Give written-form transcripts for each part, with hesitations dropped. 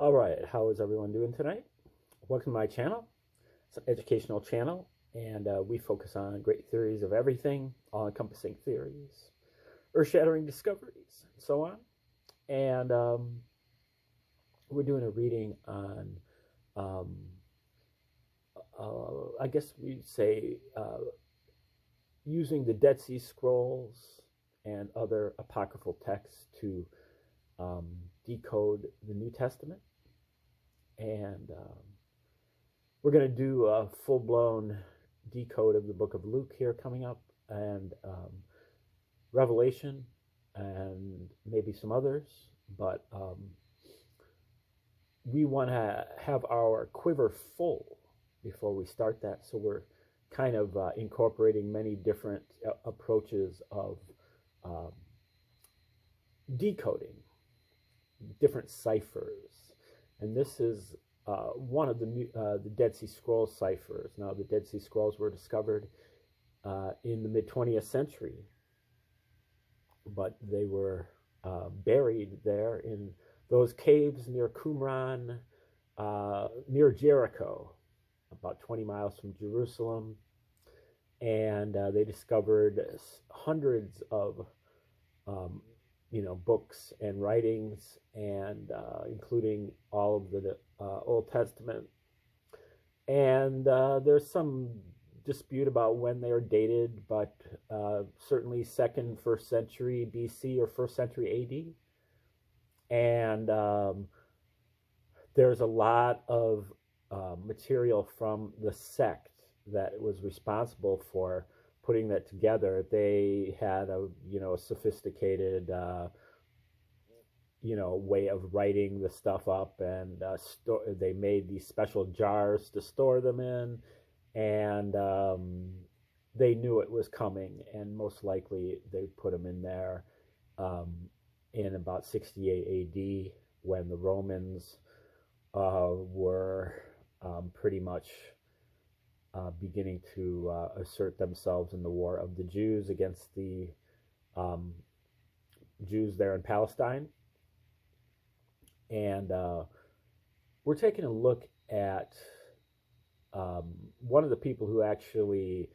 All right, how is everyone doing tonight? Welcome to my channel. It's an educational channel, and we focus on great theories of everything, all-encompassing theories, earth-shattering discoveries, and so on. And we're doing a reading on, I guess we'd say, using the Dead Sea Scrolls and other apocryphal texts to decode the New Testament. And we're going to do a full-blown decode of the book of Luke here coming up, and Revelation, and maybe some others. But we want to have our quiver full before we start that, so we're kind of incorporating many different approaches of decoding different ciphers. And this is one of the Dead Sea Scrolls ciphers. Now, the Dead Sea Scrolls were discovered in the mid-20th century, but they were buried there in those caves near Qumran, near Jericho, about 20 miles from Jerusalem. And they discovered hundreds of books and writings, and including all of the Old Testament. And there's some dispute about when they are dated, but certainly 2nd, 1st century BC or 1st century AD. And there's a lot of material from the sect that was responsible for putting that together. They had a sophisticated way of writing the stuff up, and they made these special jars to store them in, and they knew it was coming, and most likely they put them in there in about 68 AD, when the Romans were pretty much beginning to assert themselves in the war of the Jews against the Jews there in Palestine. And we're taking a look at one of the people who actually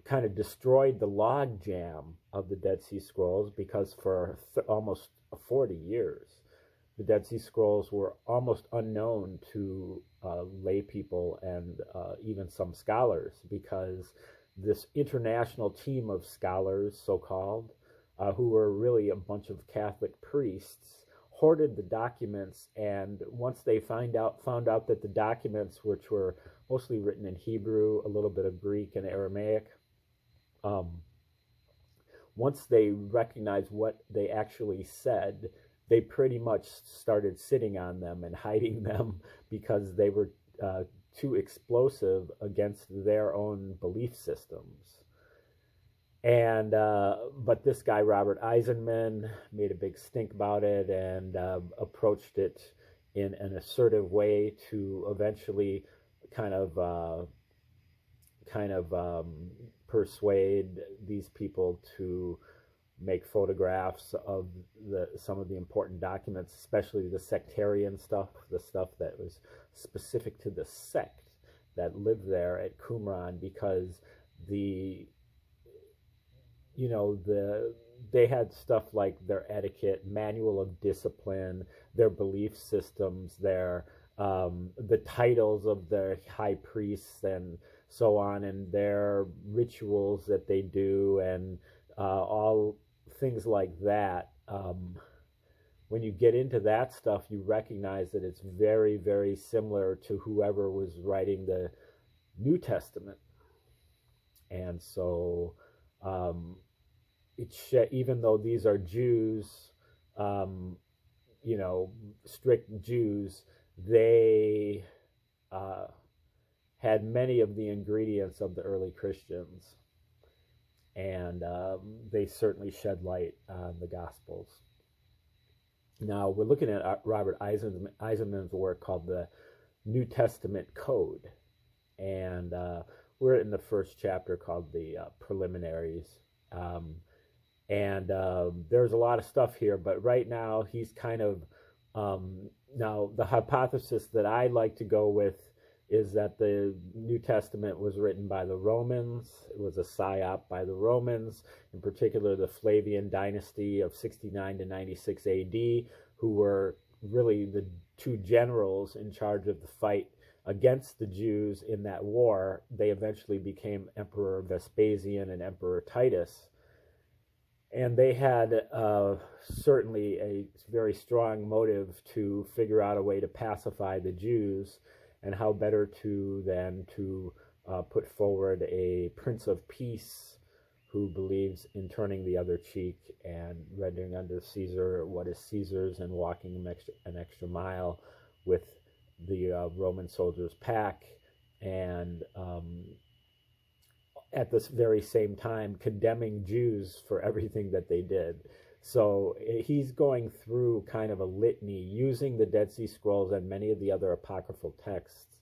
kind of destroyed the log jam of the Dead Sea Scrolls, because for almost 40 years, the Dead Sea Scrolls were almost unknown to lay people and even some scholars, because this international team of scholars, so-called, who were really a bunch of Catholic priests, hoarded the documents. And once they found out that the documents, which were mostly written in Hebrew, a little bit of Greek and Aramaic, once they recognized what they actually said, they pretty much started sitting on them and hiding them, because they were too explosive against their own belief systems. And but this guy, Robert Eisenman, made a big stink about it, and approached it in an assertive way to eventually kind of persuade these people to make photographs of some of the important documents, especially the sectarian stuff, the stuff that was specific to the sect that lived there at Qumran, because they had stuff like their etiquette, manual of discipline, their belief systems, the titles of their high priests and so on, and their rituals that they do, and all things like that. When you get into that stuff, you recognize that it's very, very similar to whoever was writing the New Testament. And so even though these are Jews, strict Jews, they had many of the ingredients of the early Christians. And they certainly shed light on the Gospels. Now, we're looking at Robert Eisenman's work called the New Testament Code. And we're in the first chapter called the Preliminaries. And there's a lot of stuff here, but right now he's kind of Now, the hypothesis that I like to go with is that the New Testament was written by the Romans. It was a psyop by the Romans, in particular the Flavian dynasty of 69 to 96 AD, who were really the two generals in charge of the fight against the Jews in that war. They eventually became Emperor Vespasian and Emperor Titus. And they had certainly a very strong motive to figure out a way to pacify the Jews, and how better than to put forward a Prince of Peace who believes in turning the other cheek and rendering unto Caesar what is Caesar's, and walking an extra mile with the Roman soldiers' pack, and at this very same time condemning Jews for everything that they did. So he's going through kind of a litany using the Dead Sea Scrolls and many of the other apocryphal texts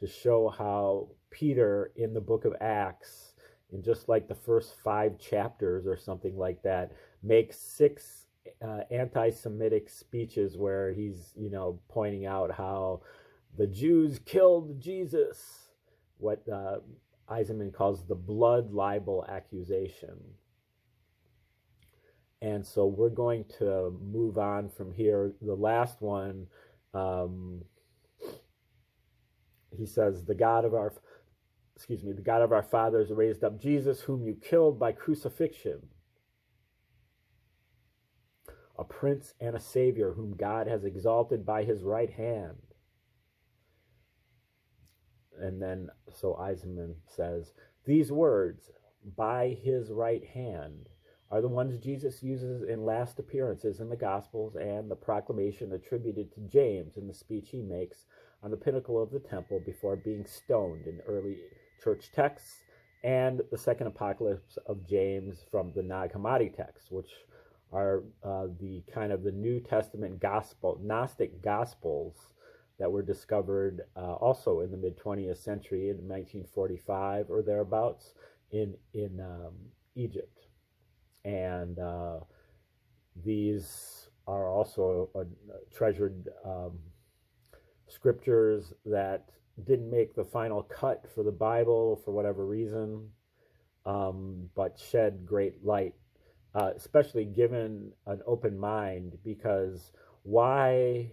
to show how Peter in the book of Acts, in just like the first 5 chapters or something like that, makes 6 anti-Semitic speeches where he's, pointing out how the Jews killed Jesus, what Eisenman calls the blood libel accusation. And so we're going to move on from here. The last one, he says, the God of our fathers raised up Jesus, whom you killed by crucifixion, a prince and a savior, whom God has exalted by his right hand. And then, so Eisenman says, these words, by his right hand, are the ones Jesus uses in last appearances in the Gospels, and the proclamation attributed to James in the speech he makes on the pinnacle of the temple before being stoned in early church texts, and the second apocalypse of James from the Nag Hammadi texts, which are the kind of the New Testament gospel, Gnostic Gospels, that were discovered also in the mid-20th century in 1945 or thereabouts in Egypt. And these are also treasured scriptures that didn't make the final cut for the Bible for whatever reason, but shed great light, especially given an open mind, because why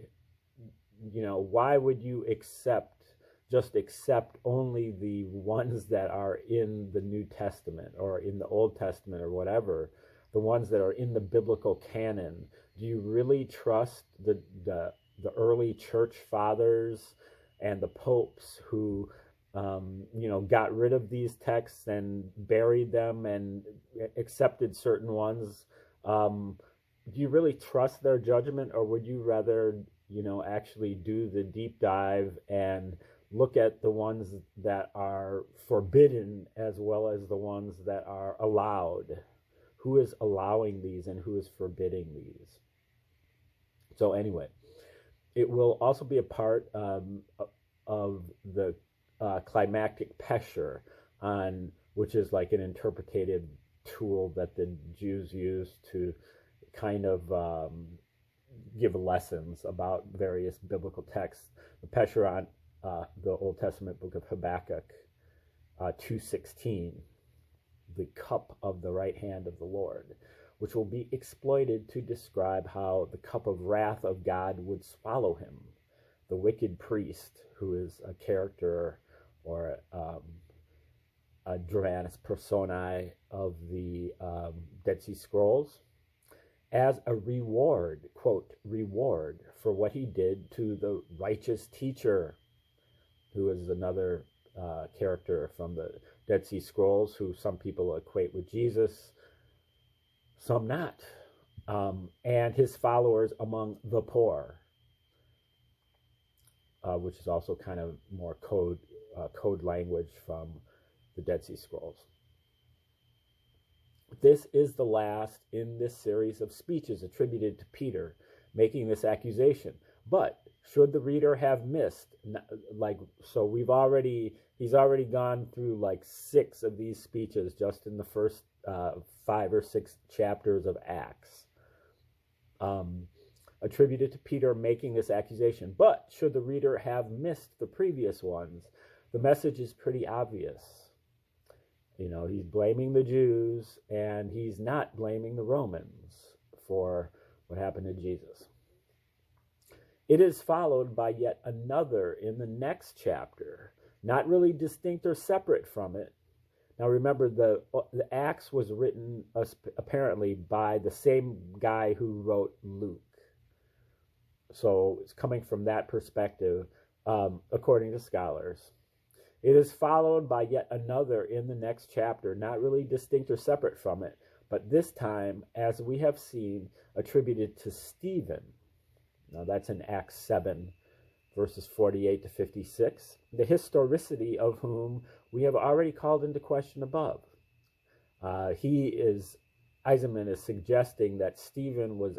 would you just accept only the ones that are in the New Testament or in the Old Testament or whatever, the ones that are in the biblical canon? Do you really trust the early church fathers and the popes who got rid of these texts and buried them and accepted certain ones? Do you really trust their judgment, or would you rather actually do the deep dive and look at the ones that are forbidden as well as the ones that are allowed? Who is allowing these and who is forbidding these? So anyway, it will also be a part of the climactic pesher, which is like an interpretative tool that the Jews use to kind of give lessons about various biblical texts. The pesher on the Old Testament book of Habakkuk 2:16, the cup of the right hand of the Lord, which will be exploited to describe how the cup of wrath of God would swallow him. The wicked priest, who is a character or a dramatis personae of the Dead Sea Scrolls, as a reward, quote, reward for what he did to the righteous teacher, who is another character from the Dead Sea Scrolls, who some people equate with Jesus, some not, and his followers among the poor, which is also kind of more code language from the Dead Sea Scrolls. This is the last in this series of speeches attributed to Peter making this accusation. But should the reader have missed, so he's already gone through like 6 of these speeches just in the first 5 or 6 chapters of Acts. attributed to Peter making this accusation. But should the reader have missed the previous ones, the message is pretty obvious. You know, he's blaming the Jews, and he's not blaming the Romans for what happened to Jesus. It is followed by yet another in the next chapter, not really distinct or separate from it. Now remember, the Acts was written apparently by the same guy who wrote Luke. So it's coming from that perspective, according to scholars. It is followed by yet another in the next chapter, not really distinct or separate from it, but this time, as we have seen, attributed to Stephen. Now that's in Acts 7, verses 48 to 56, the historicity of whom we have already called into question above. Eisenman is suggesting that Stephen was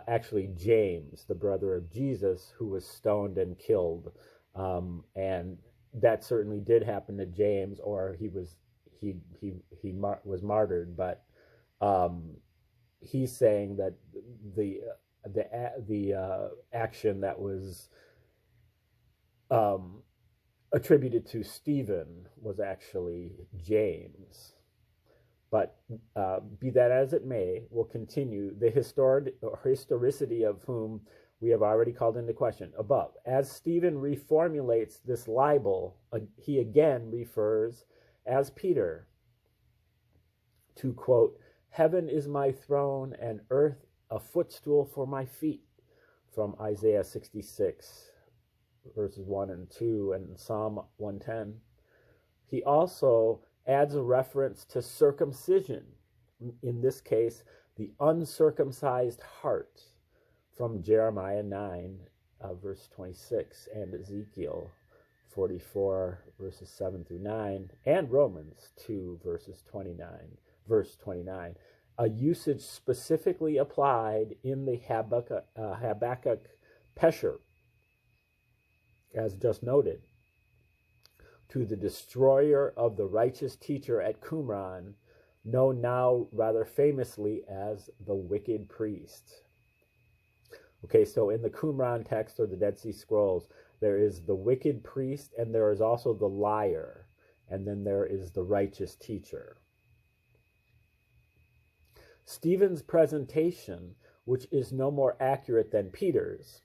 actually James, the brother of Jesus, who was stoned and killed, and that certainly did happen to James, or he was martyred. But he's saying that the action that was attributed to Stephen was actually James. But be that as it may, we'll continue the historicity of whom we have already called into question above. As Stephen reformulates this libel, he again refers, as Peter, to, quote, "Heaven is my throne and earth a footstool for my feet," from Isaiah 66, verses 1 and 2, and Psalm 110. He also adds a reference to circumcision, in this case, the uncircumcised heart, from Jeremiah 9, verse 26, and Ezekiel 44, verses 7 through 9, and Romans 2, verse 29, a usage specifically applied in the Habakkuk Pesher, as just noted, to the destroyer of the righteous teacher at Qumran, known now rather famously as the wicked priest. Okay, so in the Qumran text, or the Dead Sea Scrolls, there is the wicked priest, and there is also the liar, and then there is the righteous teacher. Stephen's presentation, which is no more accurate than Peter's,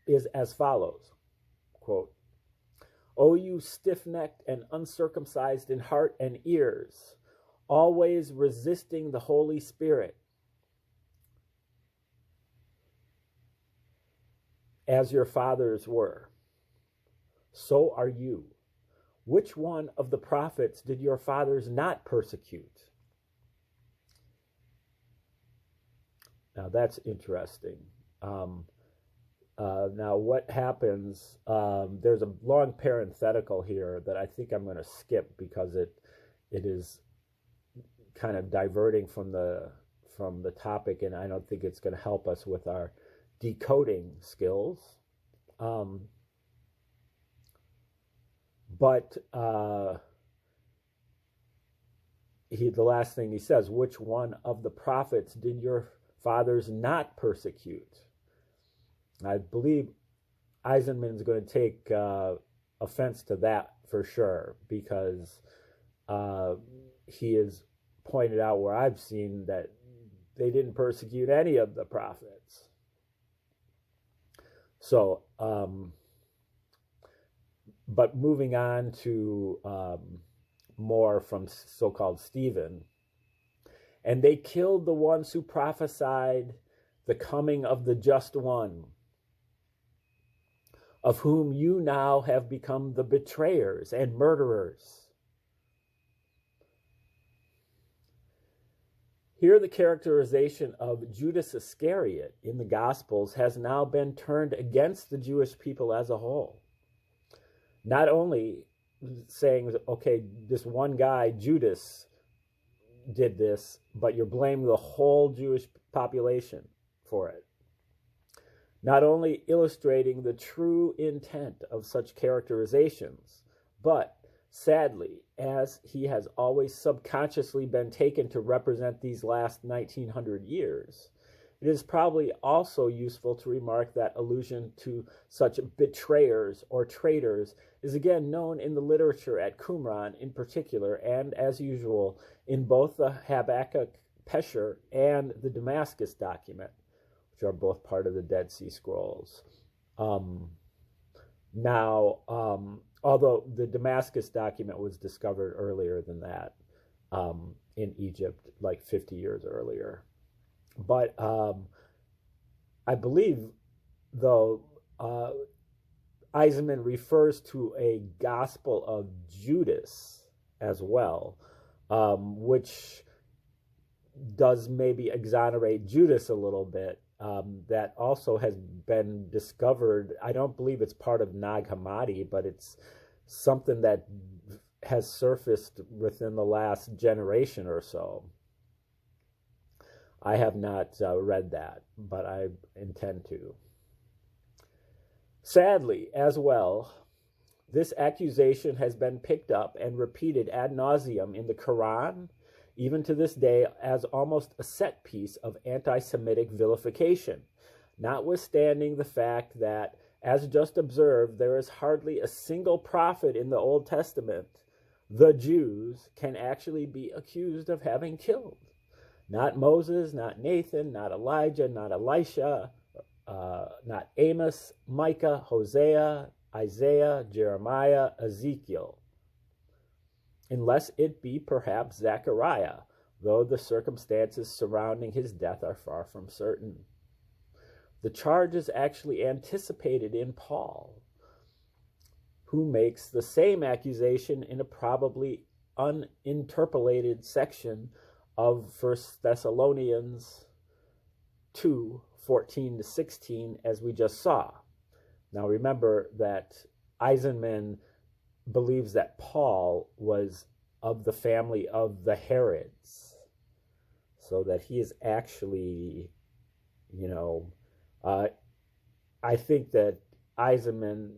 is as follows, quote, "O you stiff-necked and uncircumcised in heart and ears, always resisting the Holy Spirit, as your fathers were, so are you. Which one of the prophets did your fathers not persecute?" Now that's interesting. Now what happens, there's a long parenthetical here that I think I'm going to skip because it is kind of diverting from the topic, and I don't think it's going to help us with our decoding skills. But the last thing he says, which one of the prophets did your fathers not persecute? I believe Eisenman's going to take offense to that for sure, because he has pointed out where I've seen that they didn't persecute any of the prophets. So, but moving on to more from so-called Stephen. "And they killed the ones who prophesied the coming of the just one, of whom you now have become the betrayers and murderers." Here the characterization of Judas Iscariot in the Gospels has now been turned against the Jewish people as a whole. Not only saying, okay, this one guy, Judas, did this, but you're blaming the whole Jewish population for it. Not only illustrating the true intent of such characterizations, but sadly, as he has always subconsciously been taken to represent these last 1900 years, It is probably also useful to remark that allusion to such betrayers or traitors is again known in the literature at Qumran in particular, and as usual in both the Habakkuk Pesher and the Damascus document, which are both part of the Dead Sea Scrolls. Although the Damascus document was discovered earlier than that, in Egypt, like 50 years earlier. But I believe, though, Eisenman refers to a Gospel of Judas as well, which does maybe exonerate Judas a little bit. That also has been discovered. I don't believe it's part of Nag Hammadi, but it's something that has surfaced within the last generation or so. I have not read that, but I intend to. Sadly, as well, this accusation has been picked up and repeated ad nauseum in the Quran, even to this day, as almost a set piece of anti-Semitic vilification, notwithstanding the fact that, as just observed, there is hardly a single prophet in the Old Testament the Jews can actually be accused of having killed. Not Moses, not Nathan, not Elijah, not Elisha, not Amos, Micah, Hosea, Isaiah, Jeremiah, Ezekiel, unless it be perhaps Zechariah, though the circumstances surrounding his death are far from certain. The charge is actually anticipated in Paul, who makes the same accusation in a probably uninterpolated section of 1 Thessalonians 2:14-16, as we just saw. Now remember that Eisenman believes that Paul was of the family of the Herods, so that he is actually, I think that Eisenman,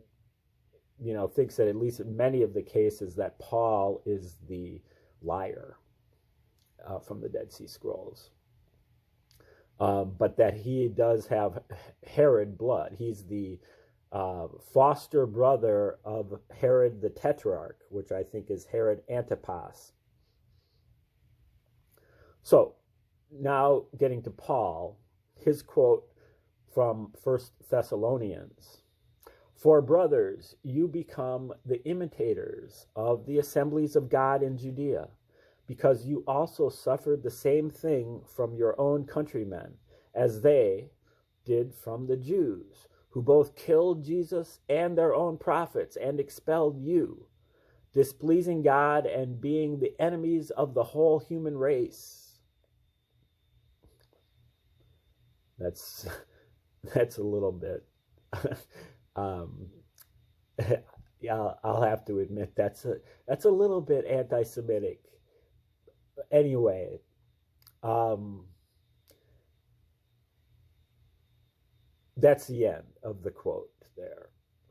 thinks that at least in many of the cases that Paul is the liar from the Dead Sea Scrolls. But that he does have Herod blood. He's the foster brother of Herod the Tetrarch, which I think is Herod Antipas. So now getting to Paul, his quote from 1 Thessalonians: "For brothers, you become the imitators of the assemblies of God in Judea, because you also suffered the same thing from your own countrymen, as they did from the Jews, who both killed Jesus and their own prophets and expelled you, displeasing God and being the enemies of the whole human race." That's a little bit. Yeah, I'll have to admit that's a little bit anti-Semitic. Anyway, that's the end of the quote there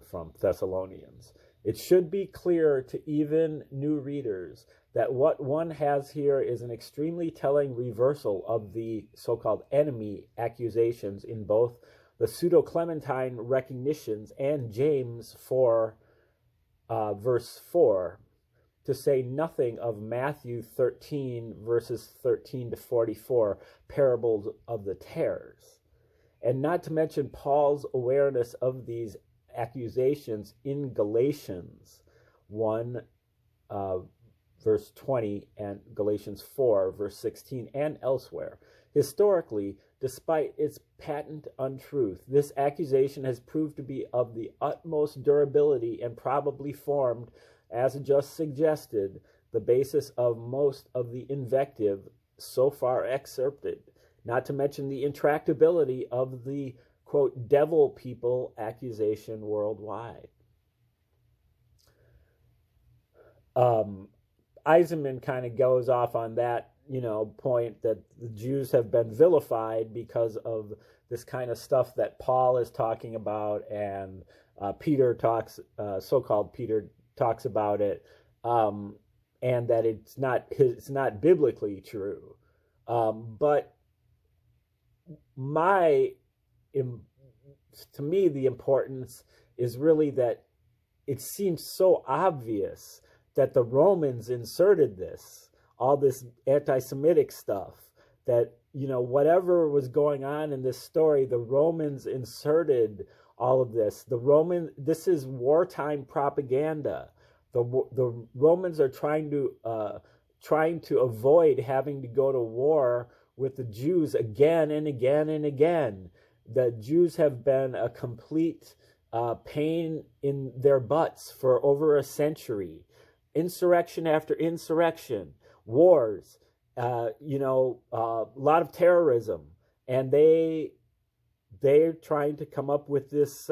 from Thessalonians. It should be clear to even new readers that what one has here is an extremely telling reversal of the so-called enemy accusations in both the Pseudo-Clementine recognitions and James 4, verse 4, to say nothing of Matthew 13, verses 13-44, parables of the tares, and not to mention Paul's awareness of these accusations in Galatians 1, verse 20, and Galatians 4, verse 16, and elsewhere. Historically, despite its patent untruth, this accusation has proved to be of the utmost durability and probably formed, as just suggested, the basis of most of the invective so far excerpted, not to mention the intractability of the, quote, devil people accusation worldwide. Eisenman kind of goes off on that, point that the Jews have been vilified because of this kind of stuff that Paul is talking about, and Peter talks, so-called Peter talks about it, and that it's not biblically true. But my to me, the importance is really that it seems so obvious that the Romans inserted this, all this anti-Semitic stuff, that, whatever was going on in this story, the Romans inserted all of this. This is wartime propaganda. The Romans are trying to avoid having to go to war with the Jews again and again and again. The Jews have been a complete pain in their butts for over a century. Insurrection after insurrection, wars, a lot of terrorism. And they're trying to come up with this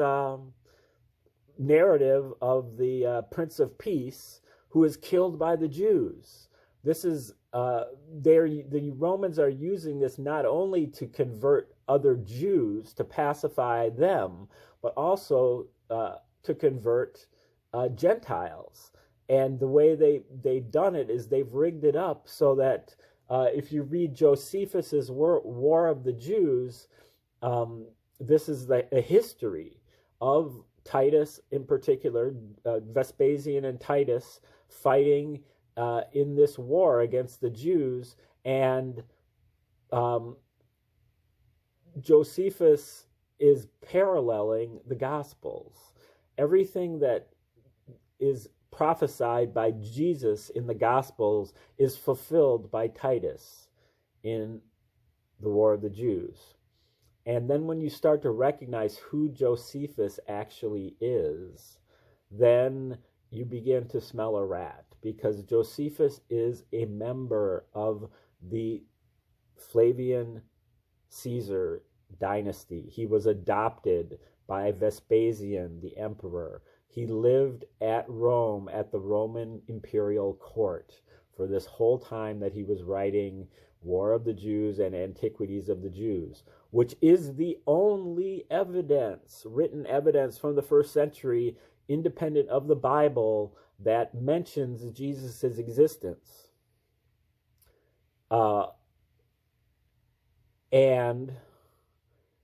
narrative of the Prince of Peace who is killed by the Jews. This is the Romans are using this not only to convert other Jews, to pacify them, but also to convert Gentiles. And the way they've done it is they've rigged it up so that if you read Josephus's War of the Jews, this is a history of Titus in particular, Vespasian and Titus fighting in this war against the Jews, and Josephus is paralleling the Gospels. Everything that is prophesied by Jesus in the Gospels is fulfilled by Titus in the War of the Jews. And then when you start to recognize who Josephus actually is, then you begin to smell a rat, because Josephus is a member of the Flavian Caesar dynasty. He was adopted by Vespasian, the emperor. He lived at Rome, at the Roman imperial court, for this whole time that he was writing War of the Jews and Antiquities of the Jews, which is the only evidence, written evidence from the first century, independent of the Bible, that mentions Jesus' existence. And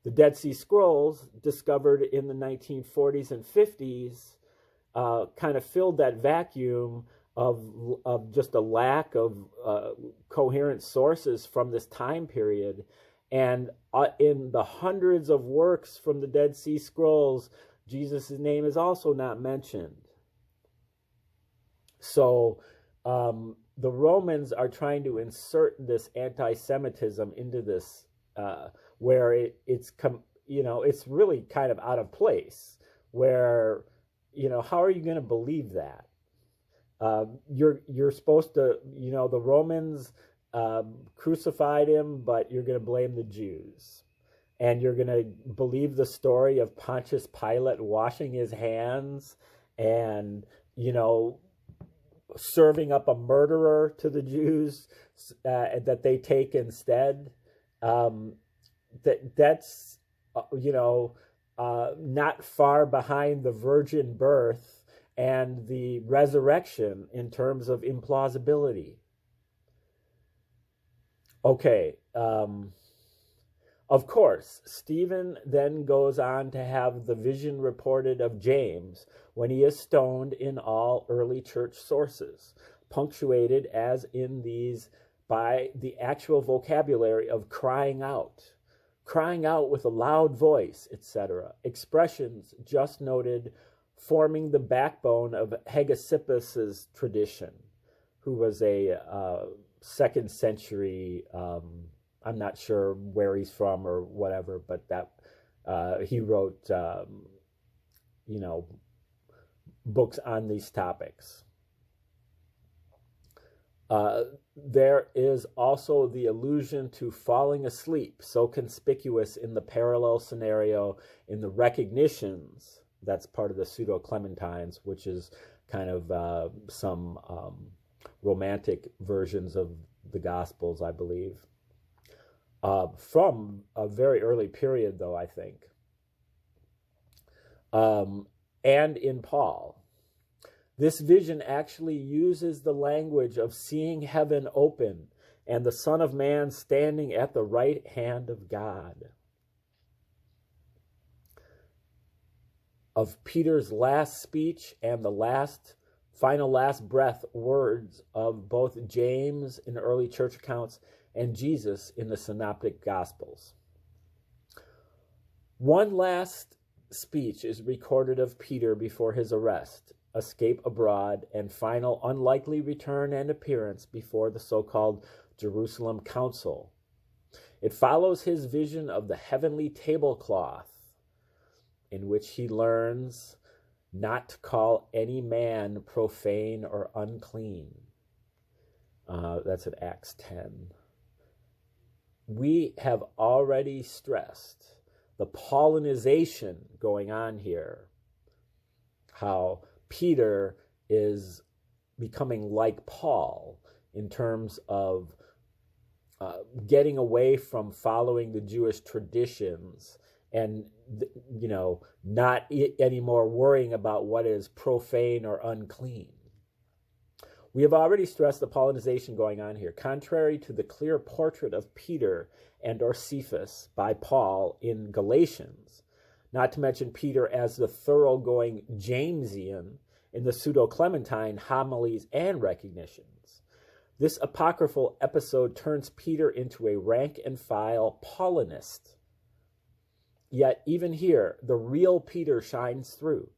the Dead Sea Scrolls, discovered in the 1940s and 50s, kind of filled that vacuum of just a lack of coherent sources from this time period. And in the hundreds of works from the Dead Sea Scrolls, Jesus' name is also not mentioned. So the Romans are trying to insert this anti-Semitism into this, where it's really kind of out of place. Where, how are you going to believe that? You're supposed to, the Romans crucified him, but you're going to blame the Jews. And you're going to believe the story of Pontius Pilate washing his hands and, serving up a murderer to the Jews that they take instead. That's not far behind the virgin birth and the resurrection in terms of implausibility. Okay. Of course, Stephen then goes on to have the vision reported of James when he is stoned in all early church sources, punctuated as in these by the actual vocabulary of crying out with a loud voice, etc. Expressions just noted forming the backbone of Hegesippus's tradition, who was a 2nd century, I'm not sure where he's from or whatever, but that he wrote, books on these topics. There is also the allusion to falling asleep, so conspicuous in the parallel scenario in the recognitions. That's part of the Pseudo-Clementines, which is kind of some romantic versions of the Gospels, I believe. From a very early period, though, I think. And in Paul. This vision actually uses the language of seeing heaven open and the Son of Man standing at the right hand of God. Of Peter's last speech and the final last breath words of both James in early church accounts and Jesus in the Synoptic Gospels. One last speech is recorded of Peter before his arrest, escape abroad, and final unlikely return and appearance before the so-called Jerusalem Council. It follows his vision of the heavenly tablecloth, in which he learns not to call any man profane or unclean. That's in Acts 10. We have already stressed the Paulinization going on here, how Peter is becoming like Paul in terms of getting away from following the Jewish traditions and, not anymore worrying about what is profane or unclean. We have already stressed the Paulinization going on here, contrary to the clear portrait of Peter and or Cephas by Paul in Galatians, not to mention Peter as the thoroughgoing Jamesian in the pseudo-Clementine homilies and recognitions. This apocryphal episode turns Peter into a rank-and-file Paulinist. Yet even here, the real Peter shines through.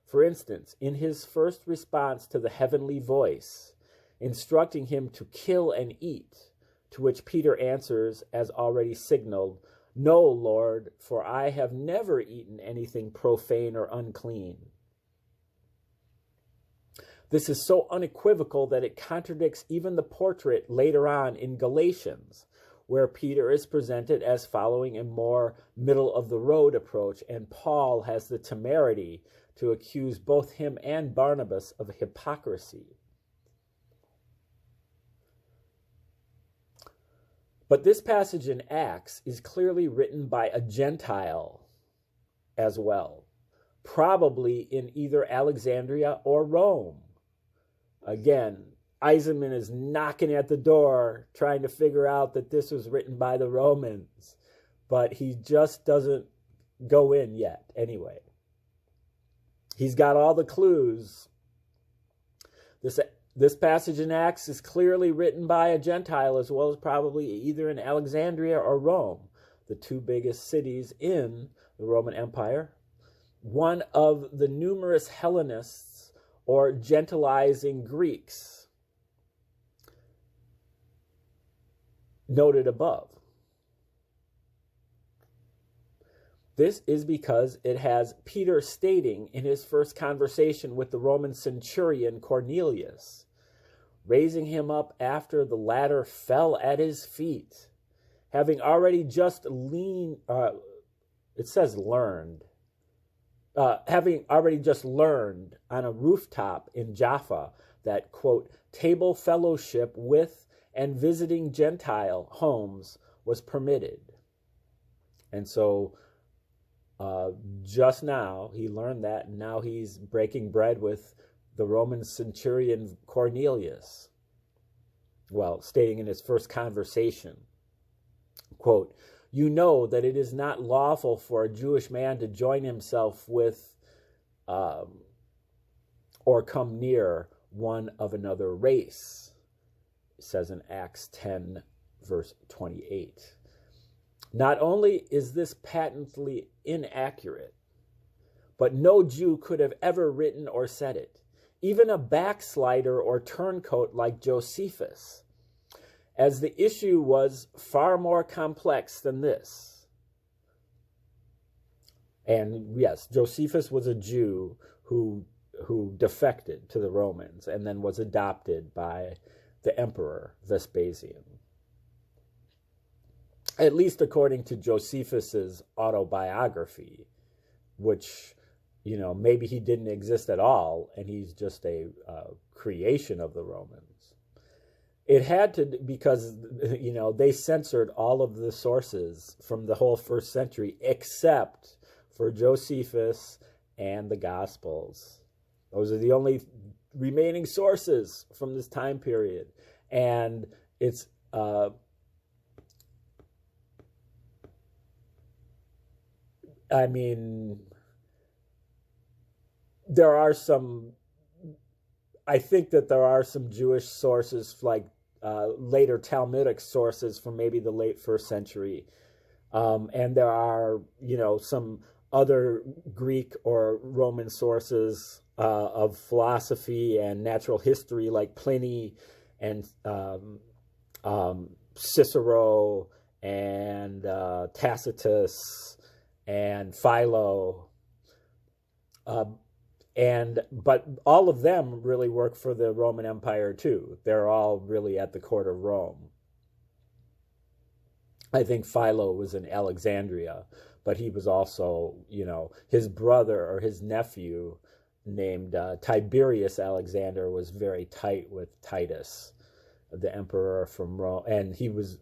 For instance, in his first response to the heavenly voice, instructing him to kill and eat, to which Peter answers, as already signaled, "No, Lord, for I have never eaten anything profane or unclean." This is so unequivocal that it contradicts even the portrait later on in Galatians, where Peter is presented as following a more middle-of-the-road approach, and Paul has the temerity to accuse both him and Barnabas of hypocrisy. But this passage in Acts is clearly written by a Gentile as well, probably in either Alexandria or Rome. Again, Eisenman is knocking at the door trying to figure out that this was written by the Romans, but he just doesn't go in yet anyway. He's got all the clues. This passage in Acts is clearly written by a Gentile, as well as probably either in Alexandria or Rome, the two biggest cities in the Roman Empire. One of the numerous Hellenists or Gentilizing Greeks noted above. This is because it has Peter stating in his first conversation with the Roman centurion Cornelius, raising him up after the latter fell at his feet, having already just learned on a rooftop in Jaffa that, quote, table fellowship with and visiting Gentile homes was permitted. And so just now he learned that, and now he's breaking bread with the Roman centurion Cornelius. Well, stating in his first conversation, quote, "You know that it is not lawful for a Jewish man to join himself with or come near one of another race," it says in Acts 10, verse 28. Not only is this patently inaccurate, but no Jew could have ever written or said it, even a backslider or turncoat like Josephus, as the issue was far more complex than this. And yes, Josephus was a Jew who defected to the Romans and then was adopted by the emperor Vespasian. At least according to Josephus's autobiography, which, maybe he didn't exist at all and he's just a creation of the Romans. It had to, because, they censored all of the sources from the whole first century except for Josephus and the Gospels. Those are the only remaining sources from this time period. And it's uh, I mean, there are some, I think that there are some Jewish sources, like later Talmudic sources from maybe the late first century. And there are, some other Greek or Roman sources of philosophy and natural history, like Pliny and Cicero and Tacitus and Philo. But all of them really work for the Roman Empire too. They're all really at the court of Rome. I think Philo was in Alexandria, but he was also, his brother or his nephew named Tiberius Alexander was very tight with Titus, the emperor from Rome, and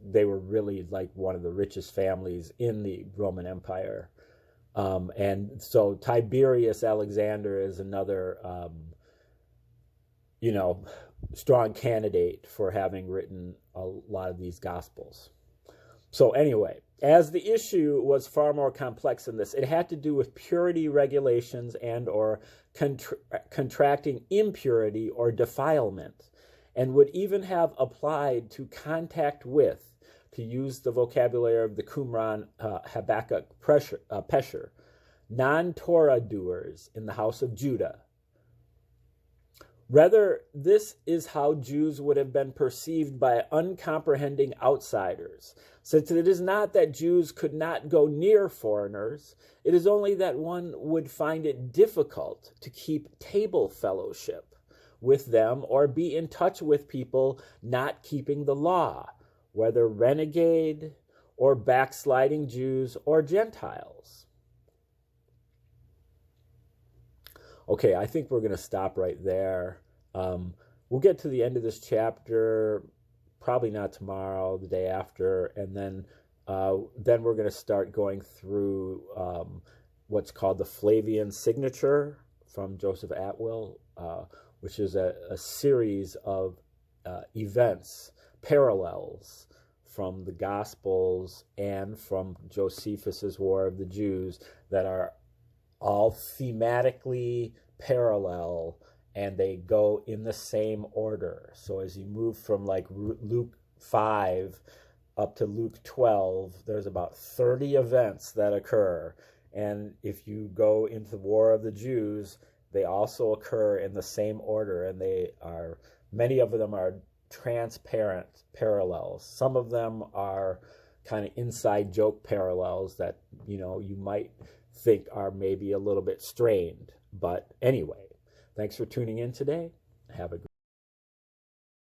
they were really like one of the richest families in the Roman Empire. And so Tiberius Alexander is another, strong candidate for having written a lot of these Gospels. So anyway, as the issue was far more complex than this, it had to do with purity regulations and or contracting impurity or defilement, and would even have applied to contact with, to use the vocabulary of the Qumran Habakkuk Pesher, non-Torah doers in the house of Judah. Rather, this is how Jews would have been perceived by uncomprehending outsiders, since it is not that Jews could not go near foreigners, it is only that one would find it difficult to keep table fellowship with them or be in touch with people not keeping the law, whether renegade or backsliding Jews or Gentiles. Okay, I think we're going to stop right there. We'll get to the end of this chapter, probably not tomorrow, the day after, and then we're going to start going through what's called the Flavian signature from Joseph Atwill, which is a series of events, parallels from the Gospels and from Josephus's War of the Jews that are all thematically parallel, and they go in the same order. So as you move from like Luke 5 up to Luke 12, there's about 30 events that occur. And if you go into the War of the Jews, they also occur in the same order, and many of them are transparent parallels. Some of them are kind of inside joke parallels that, you might think are maybe a little bit strained. But anyway, thanks for tuning in today. Have a good